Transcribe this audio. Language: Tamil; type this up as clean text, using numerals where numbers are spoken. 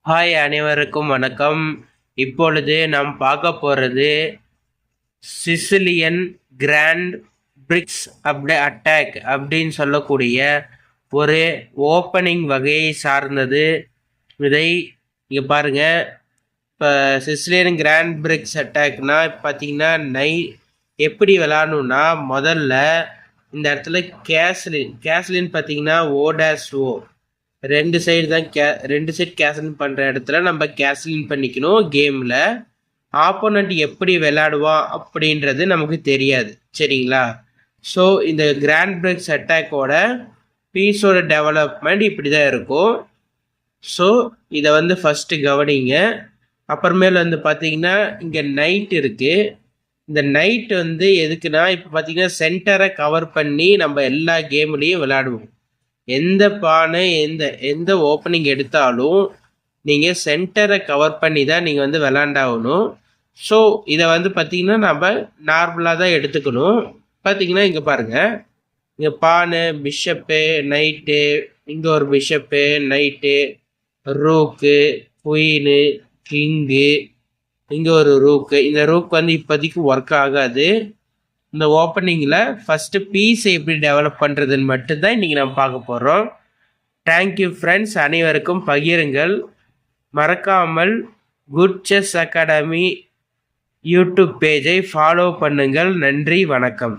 ஹாய், அனைவருக்கும் வணக்கம். இப்பொழுது நாம் பார்க்க போகிறது சிசிலியன் கிராண்ட் பிரிக்ஸ் அட்டாக் அப்படின்னு சொல்லக்கூடிய ஒரு ஓப்பனிங் வகையை சார்ந்தது. இதை இங்கே பாருங்கள். இப்போ சிசிலியன் கிராண்ட் பிரிக்ஸ் அட்டாக்னா பார்த்தீங்கன்னா எப்படி விளாடணுன்னா, முதல்ல இந்த இடத்துல கேஸ்லின் பார்த்தீங்கன்னா ஓ ரெண்டு சைடு தான் ரெண்டு சைடு கேஸ்லின் பண்ணுற இடத்துல நம்ம கேஸ்லின் பண்ணிக்கணும். கேமில் ஆப்போனண்ட் எப்படி விளையாடுவான் அப்படின்றது நமக்கு தெரியாது, சரிங்களா? ஸோ இந்த கிராண்ட் பிரிக்ஸ் அட்டாக்கோட பீஸோட டெவலப்மெண்ட் இப்படி தான் இருக்கும். ஸோ இதை ஃபஸ்ட்டு கவனிங்க. அப்புறமேல பார்த்தீங்கன்னா இங்கே நைட் இருக்குது. இந்த நைட் எதுக்குன்னா, இப்போ பார்த்தீங்கன்னா சென்டரை கவர் பண்ணி நம்ம எல்லா கேம்லேயும் விளையாடுவோம். எந்த பானை எந்த ஓப்பனிங் எடுத்தாலும் நீங்கள் சென்டரை கவர் பண்ணி தான் நீங்கள் விளாண்டாகணும். ஸோ இதை பார்த்தீங்கன்னா நம்ம நார்மலாக தான் எடுத்துக்கணும். பார்த்தீங்கன்னா இங்கே பாருங்கள், இங்கே பானை, பிஷப்பு, நைட்டு, இங்கே ஒரு bishop, night, rook, queen, king, இங்கே ஒரு ரூக்கு. இந்த ரூக் இப்போதைக்கு ஒர்க் ஆகாது. இந்த ஓப்பனிங்கில் ஃபஸ்ட்டு பீஸை எப்படி டெவலப் பண்ணுறதுன்னு மட்டும்தான் இன்றைக்கி நம்ம பார்க்க போகிறோம். Thank you friends. அனைவருக்கும் பகிருங்கள். மறக்காமல் குட் செஸ் அகாடமி யூடியூப் பேஜை ஃபாலோ பண்ணுங்கள். நன்றி, வணக்கம்.